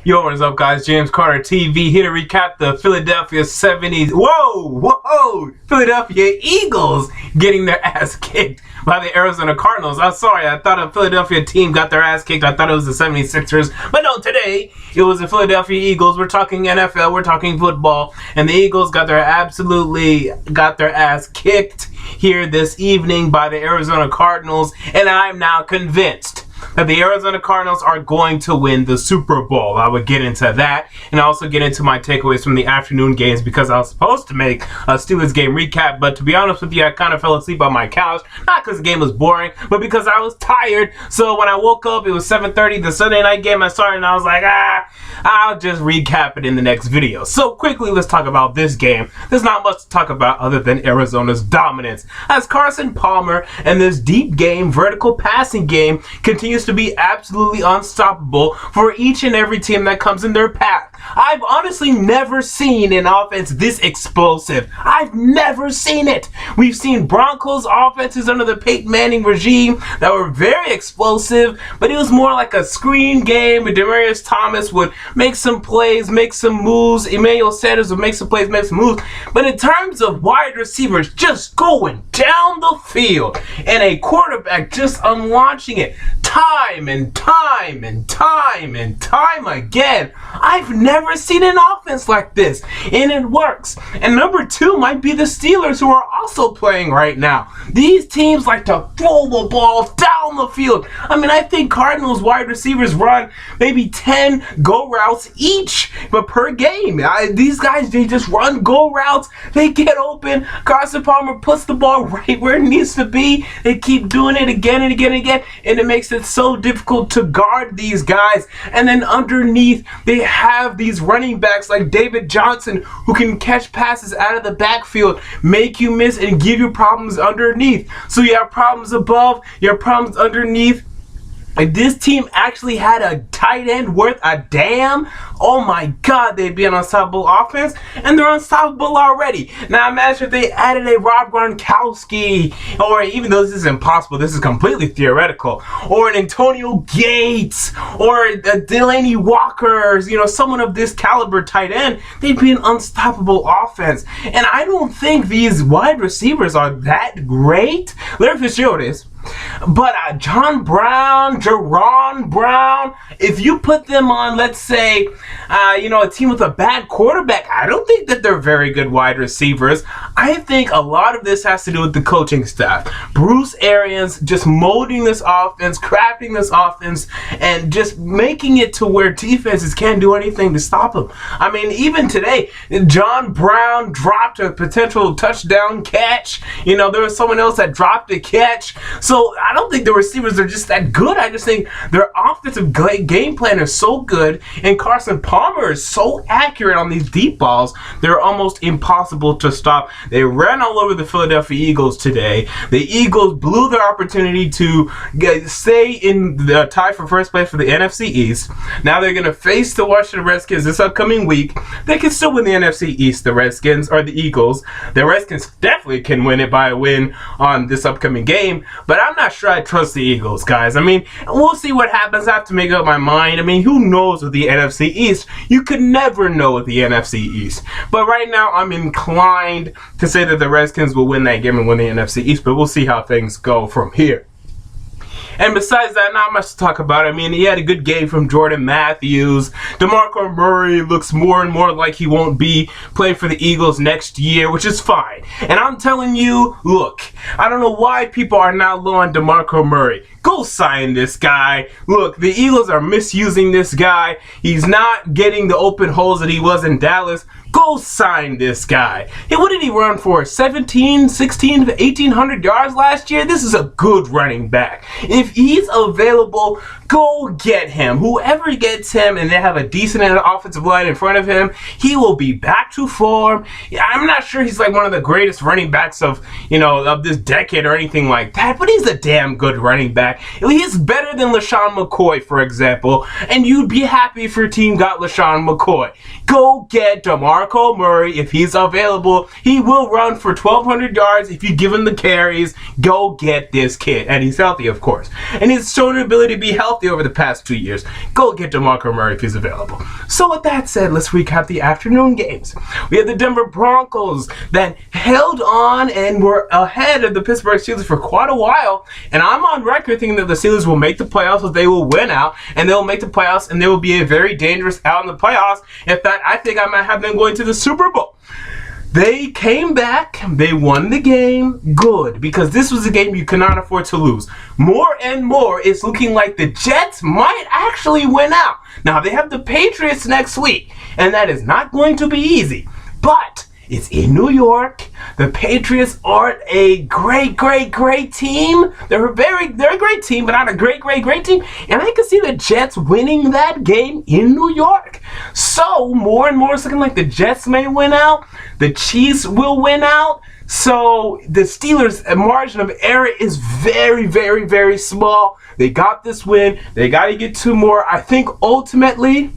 Yo, what is up, guys? James Carter TV here to recap the Philadelphia 70s. Whoa! Philadelphia Eagles getting their ass kicked by the Arizona Cardinals. I'm sorry, I thought a Philadelphia team got their ass kicked. I thought it was the 76ers. But no, today it was the Philadelphia Eagles. We're talking NFL, we're talking football. And the Eagles got their ass kicked here this evening by the Arizona Cardinals. And I'm now convinced that the Arizona Cardinals are going to win the Super Bowl. I would get into that and also get into my takeaways from the afternoon games because I was supposed to make a Steelers game recap, but to be honest with you, I kind of fell asleep on my couch, not because the game was boring, but because I was tired. So when I woke up, it was 7:30, the Sunday night game I started, and I was like, I'll just recap it in the next video. So quickly, let's talk about this game. There's not much to talk about other than Arizona's dominance, as Carson Palmer and this deep game, vertical passing game continues to be absolutely unstoppable for each and every team that comes in their path. I've honestly never seen an offense this explosive. I've never seen it. We've seen Broncos offenses under the Peyton Manning regime that were very explosive, but it was more like a screen game where Demarco Thomas would make some plays, make some moves. Emmanuel Sanders would make some plays, make some moves. But in terms of wide receivers just going down the field and a quarterback just unlaunching it time and time again, I've never seen an offense like this, and it works. And number two might be the Steelers, who are also playing right now. These teams like to throw the ball down the field. I mean, I think Cardinals wide receivers run maybe 10 go routes each, but per game. These guys, they just run go routes. They get open. Carson Palmer puts the ball right where it needs to be. They keep doing it again and again and again, and it makes it so difficult to guard these guys. And then underneath, they have these running backs like David Johnson who can catch passes out of the backfield, make you miss, and give you problems underneath. So you have problems above, you have problems underneath. If this team actually had a tight end worth a damn, oh my God, they'd be an unstoppable offense, and they're unstoppable already. Now imagine if they added a Rob Gronkowski, or even though this is impossible, this is completely theoretical, or an Antonio Gates, or a Delaney Walker, someone of this caliber tight end, they'd be an unstoppable offense. And I don't think these wide receivers are that great. Larry Fitzgerald is. But John Brown, Jerron Brown, if you put them on, let's say, a team with a bad quarterback, I don't think that they're very good wide receivers. I think a lot of this has to do with the coaching staff. Bruce Arians just molding this offense, crafting this offense, and just making it to where defenses can't do anything to stop them. I mean, even today, John Brown dropped a potential touchdown catch. There was someone else that dropped a catch. So I don't think the receivers are just that good. I just think their offensive game plan is so good, and Carson Palmer is so accurate on these deep balls, they're almost impossible to stop. They ran all over the Philadelphia Eagles today. The Eagles blew their opportunity to stay in the tie for first place for the NFC East. Now they're going to face the Washington Redskins this upcoming week. They can still win the NFC East, the Redskins, or the Eagles. The Redskins definitely can win it by a win on this upcoming game, but I'm not sure I trust the Eagles, guys. I mean, we'll see what happens. I have to make up my mind. I mean, who knows with the NFC East? You could never know with the NFC East. But right now, I'm inclined to say that the Redskins will win that game and win the NFC East, but we'll see how things go from here. And besides that, not much to talk about. I mean, he had a good game from Jordan Matthews. DeMarco Murray looks more and more like he won't be playing for the Eagles next year, which is fine. And I'm telling you, look, I don't know why people are now low on DeMarco Murray. Go sign this guy. Look, the Eagles are misusing this guy. He's not getting the open holes that he was in Dallas. Go sign this guy. Hey, what did he run for? 16 to 1,800 yards last year? This is a good running back. If he's available, go get him. Whoever gets him and they have a decent offensive line in front of him, he will be back to form. I'm not sure he's like one of the greatest running backs of this decade or anything like that, but he's a damn good running back. He's better than LaShawn McCoy, for example, and you'd be happy if your team got LaShawn McCoy. Go get DeMarco DeMarco Murray, if he's available, he will run for 1,200 yards if you give him the carries. Go get this kid. And he's healthy, of course. And he's shown an ability to be healthy over the past 2 years. Go get DeMarco Murray if he's available. So with that said, let's recap the afternoon games. We had the Denver Broncos that held on and were ahead of the Pittsburgh Steelers for quite a while. And I'm on record thinking that the Steelers will make the playoffs, that they will win out, and they'll make the playoffs, and they will be a very dangerous out in the playoffs. In fact, I think I might have them going to the Super Bowl. They came back, they won the game, good, because this was a game you cannot afford to lose. More and more, it's looking like the Jets might actually win out. Now, they have the Patriots next week, and that is not going to be easy, but it's in New York. The Patriots aren't a great team. They're a great team, but not a great team. And I can see the Jets winning that game in New York. So more and more it's looking like the Jets may win out. The Chiefs will win out. So the Steelers' margin of error is very small. They got this win. They got to get 2 more. I think ultimately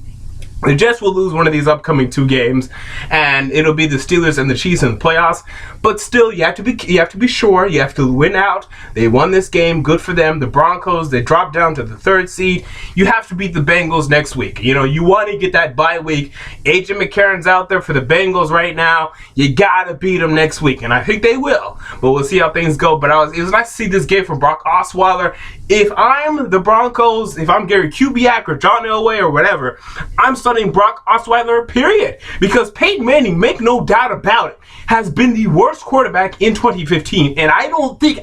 the Jets will lose one of these upcoming 2 games, and it'll be the Steelers and the Chiefs in the playoffs. But still, you have to be sure. You have to win out. They won this game. Good for them. The Broncos, they dropped down to the 3rd seed. You have to beat the Bengals next week. You know, you want to get that bye week. AJ McCarron's out there for the Bengals right now. You gotta beat them next week, and I think they will. But we'll see how things go. But it was nice to see this game from Brock Osweiler. If I'm the Broncos, if I'm Gary Kubiak or John Elway or whatever, I'm starting Brock Osweiler, period. Because Peyton Manning, make no doubt about it, has been the worst quarterback in 2015. And I don't think,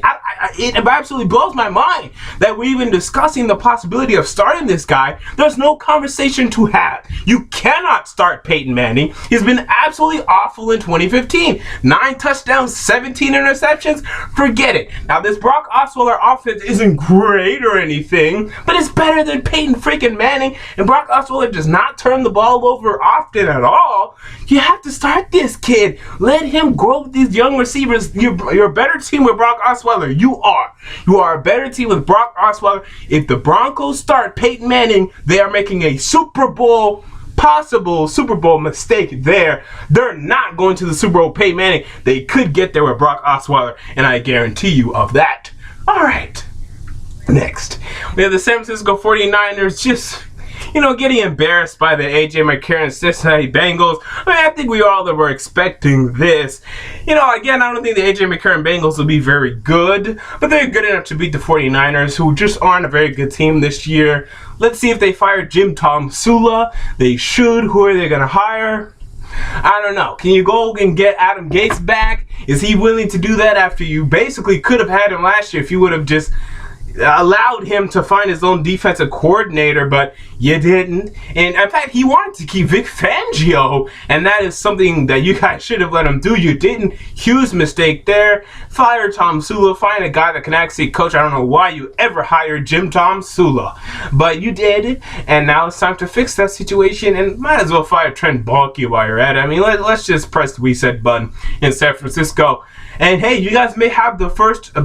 it absolutely blows my mind that we're even discussing the possibility of starting this guy. There's no conversation to have. You cannot start Peyton Manning. He's been absolutely awful in 2015. 9 touchdowns, 17 interceptions. Forget it. Now, this Brock Osweiler offense isn't great or anything, but it's better than Peyton freaking Manning. And Brock Osweiler does not turn the ball over often at all. You have to start this kid. Let him grow with these young receivers. You're a better team with Brock Osweiler. You are a better team with Brock Osweiler. If the Broncos start Peyton Manning, they are making a possible Super Bowl mistake there. They're not going to the Super Bowl with Peyton Manning. They could get there with Brock Osweiler, and I guarantee you of that. All right. Next, we have the San Francisco 49ers just, getting embarrassed by the A.J. McCarron Cincinnati Bengals. I think we all were expecting this. Again, I don't think the A.J. McCarron Bengals will be very good, but they're good enough to beat the 49ers, who just aren't a very good team this year. Let's see if they fire Jim Tom Sula. They should. Who are they going to hire? I don't know. Can you go and get Adam Gase back? Is he willing to do that after you basically could have had him last year if you would have just allowed him to find his own defensive coordinator, but you didn't. And in fact, he wanted to keep Vic Fangio, and that is something that you guys should have let him do. You didn't. Huge mistake there. Fire Tom Sula. Find a guy that can actually coach. I don't know why you ever hired Jim Tom Sula, but you did, and now it's time to fix that situation, and might as well fire Trent Baalke while you're at it. I mean, let's just press the reset button in San Francisco. And hey, you guys may have the first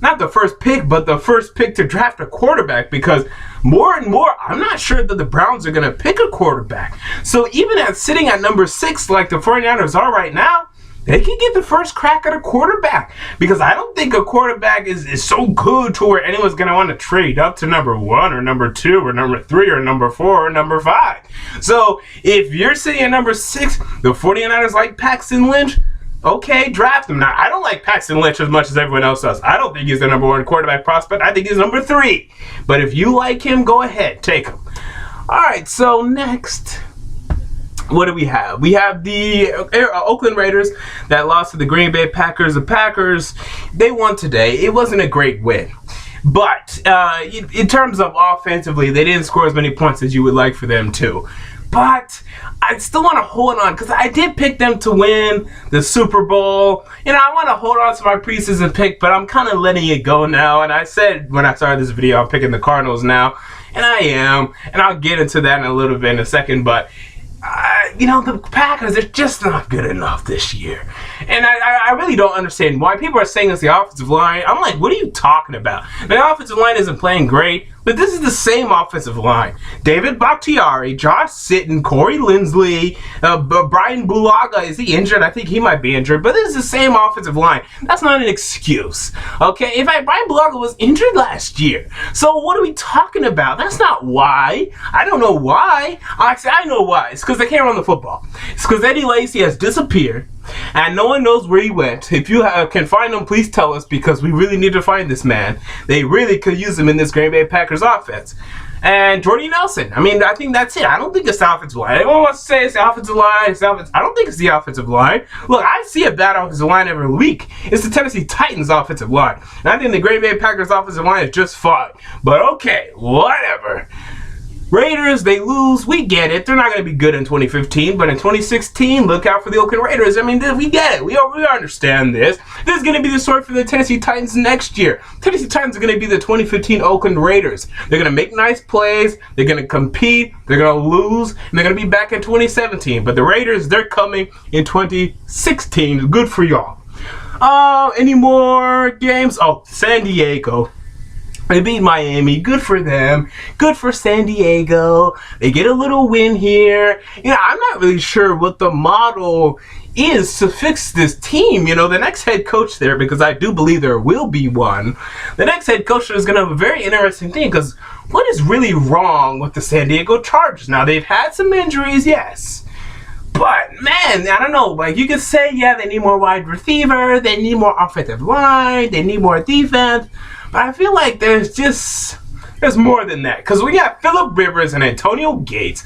not the first pick, but the first pick to draft a quarterback, because more and more, I'm not sure that the Browns are going to pick a quarterback. So even sitting at number 6, like the 49ers are right now, they can get the first crack at a quarterback, because I don't think a quarterback is so good to where anyone's going to want to trade up to number 1 or number 2 or number 3 or number 4 or number 5. So if you're sitting at number 6, the 49ers like Paxton Lynch, okay, draft him. Now, I don't like Paxton Lynch as much as everyone else does. I don't think he's the number 1 quarterback prospect. I think he's number 3. But if you like him, go ahead. Take him. All right, so next, what do we have? We have the Oakland Raiders that lost to the Green Bay Packers. The Packers, they won today. It wasn't a great win. But in terms of offensively, they didn't score as many points as you would like for them to. But I still want to hold on, because I did pick them to win the Super Bowl. I want to hold on to my preseason pick, but I'm kind of letting it go now. And I said when I started this video, I'm picking the Cardinals now. And I am. And I'll get into that in a little bit in a second. But, the Packers, they're just not good enough this year. And I really don't understand why people are saying it's the offensive line. I'm like, what are you talking about? The offensive line isn't playing great. But this is the same offensive line. David Bakhtiari, Josh Sitton, Corey Linsley, Brian Bulaga. Is he injured? I think he might be injured. But this is the same offensive line. That's not an excuse. Okay? In fact, Brian Bulaga was injured last year. So what are we talking about? That's not why. I don't know why. Actually, I know why. It's because they can't run the football. It's because Eddie Lacy has disappeared. And no one knows where he went. If you can find him, please tell us, because we really need to find this man. They really could use him in this Green Bay Packers offense. And Jordy Nelson. I mean, I think that's it. I don't think it's the offensive line. Everyone wants to say it's the offensive line. I don't think it's the offensive line. Look, I see a bad offensive line every week. It's the Tennessee Titans offensive line. And I think the Green Bay Packers offensive line is just fine. But okay, whatever. Raiders, they lose. We get it. They're not going to be good in 2015, but in 2016, look out for the Oakland Raiders. I mean, we get it. We understand this. This is going to be the story for the Tennessee Titans next year. Tennessee Titans are going to be the 2015 Oakland Raiders. They're going to make nice plays. They're going to compete. They're going to lose, and they're going to be back in 2017. But the Raiders, they're coming in 2016. Good for y'all. Any more games? Oh, San Diego. They beat Miami. Good for them. Good for San Diego. They get a little win here. You know, I'm not really sure what the model is to fix this team. You know, the next head coach there, because I do believe there will be one, the next head coach is going to have a very interesting thing, because what is really wrong with the San Diego Chargers? Now, they've had some injuries, yes. But, man, I don't know. Like, you could say, yeah, they need more wide receiver. They need more offensive line. They need more defense. But I feel like there's more than that. Because we got Phillip Rivers and Antonio Gates.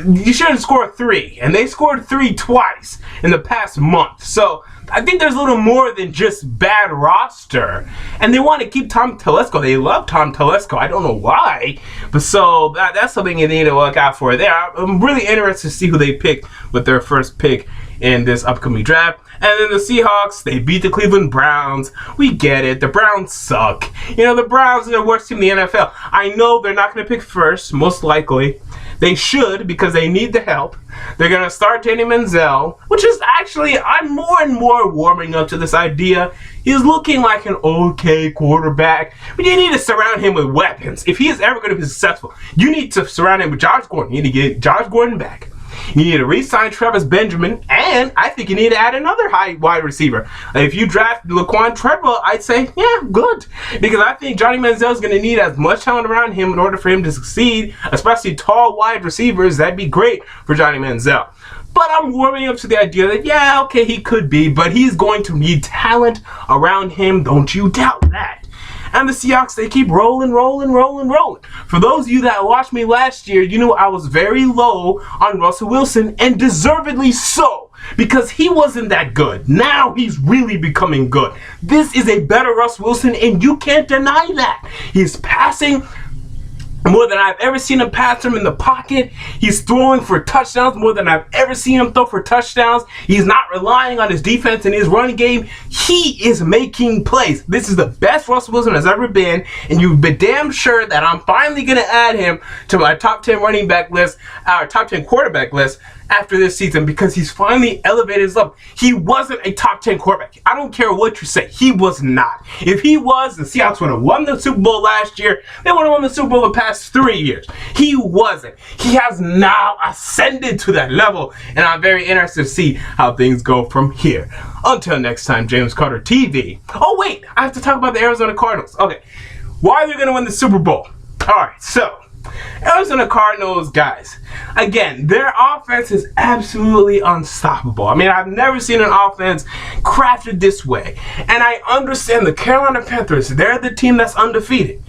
You shouldn't score 3. And they scored 3 twice in the past month. So I think there's a little more than just bad roster. And they want to keep Tom Telesco. They love Tom Telesco. I don't know why. But so that's something you need to look out for there. I'm really interested to see who they pick with their first pick in this upcoming draft. And then the Seahawks, they beat the Cleveland Browns. We get it. The Browns suck. You know, the Browns are the worst team in the NFL. I know they're not going to pick first, most likely. They should, because they need the help. They're going to start Danny Manziel, which is actually, I'm more and more warming up to this idea. He's looking like an okay quarterback, but you need to surround him with weapons. If he is ever going to be successful, you need to surround him with Josh Gordon. You need to get Josh Gordon back. You need to re-sign Travis Benjamin, and I think you need to add another high wide receiver. If you draft Laquan Treadwell, I'd say, yeah, good. Because I think Johnny Manziel is going to need as much talent around him in order for him to succeed, especially tall wide receivers. That'd be great for Johnny Manziel. But I'm warming up to the idea that, yeah, okay, he could be, but he's going to need talent around him. Don't you doubt that. And the Seahawks, they keep rolling. For those of you that watched me last year, you know I was very low on Russell Wilson, and deservedly so, because he wasn't that good. Now he's really becoming good. This is a better Russell Wilson, and you can't deny that. He's passing more than I've ever seen him pass him in the pocket. He's throwing for touchdowns more than I've ever seen him throw for touchdowns. He's not relying on his defense and his running game. He is making plays. This is the best Russell Wilson has ever been, and you've been damn sure that I'm finally going to add him to my top 10 running back list, our top 10 quarterback list after this season, because he's finally elevated his level. He wasn't a top 10 quarterback. I don't care what you say. He was not. If he was, the Seahawks would have won the Super Bowl last year. They would have won the Super Bowl the past 3 years. He wasn't. He has now ascended to that level, and I'm very interested to see how things go from here. Until next time, James Carter TV. Oh, wait. I have to talk about the Arizona Cardinals. Okay. Why are they going to win the Super Bowl? All right. So, Arizona Cardinals, guys, again, their offense is absolutely unstoppable. I mean, I've never seen an offense crafted this way. And I understand the Carolina Panthers, they're the team that's undefeated.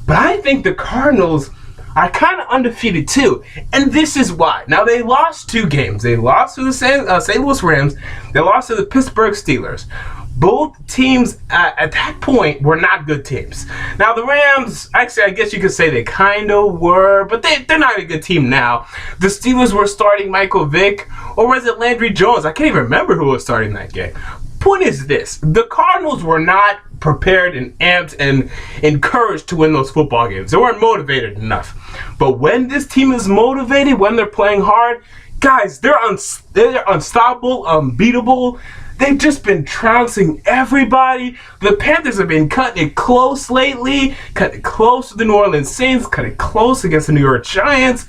But I think the Cardinals are kind of undefeated too. And this is why. Now, they lost 2 games. They lost to the St. Louis Rams. They lost to the Pittsburgh Steelers. Both teams at that point were not good teams. Now, the Rams, actually, I guess you could say they kind of were, but they're not a good team now. The Steelers were starting Michael Vick, or was it Landry Jones? I can't even remember who was starting that game. Point is this. The Cardinals were not prepared and amped and encouraged to win those football games. They weren't motivated enough. But when this team is motivated, when they're playing hard, guys, they're unstoppable, unbeatable. They've just been trouncing everybody. The Panthers have been cutting it close lately, cutting it close to the New Orleans Saints, cutting it close against the New York Giants.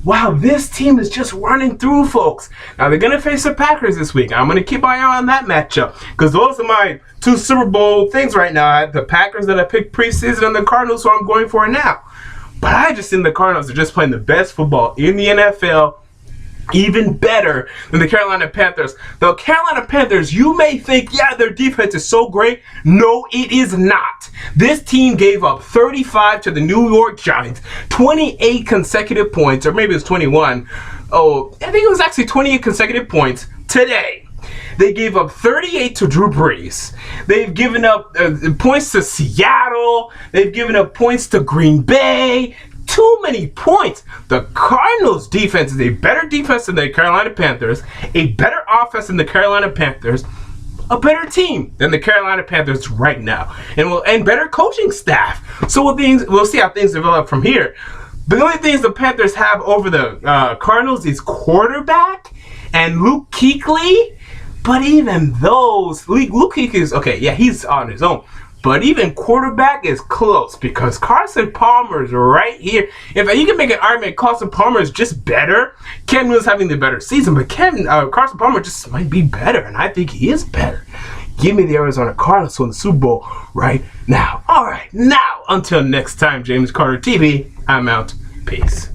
Wow, this team is just running through, folks. Now, they're going to face the Packers this week. I'm going to keep my eye on that matchup because those are my 2 Super Bowl things right now. I have the Packers that I picked preseason and the Cardinals, so I'm going for it now. But I just think the Cardinals are just playing the best football in the NFL, even better than the Carolina Panthers. The Carolina Panthers, you may think, yeah, their defense is so great. No, it is not. This team gave up 35 to the New York Giants, 28 consecutive points, or maybe it was 21. Oh, I think it was actually 28 consecutive points today. They gave up 38 to Drew Brees. They've given up points to Seattle. They've given up points to Green Bay. Too many points. The Cardinals defense is a better defense than the Carolina Panthers, a better offense than the Carolina Panthers, a better team than the Carolina Panthers right now, and better coaching staff. So we'll see how things develop from here. The only things the Panthers have over the Cardinals is quarterback and Luke Kuechly. But even those, Luke Kuechly is okay. Yeah, he's on his own. But even quarterback is close because Carson Palmer is right here. If you can make an argument, Carson Palmer is just better. Cam Newton's having the better season, but Carson Palmer just might be better, and I think he is better. Give me the Arizona Cardinals in the Super Bowl right now. All right, now until next time, James Carter TV. I'm out. Peace.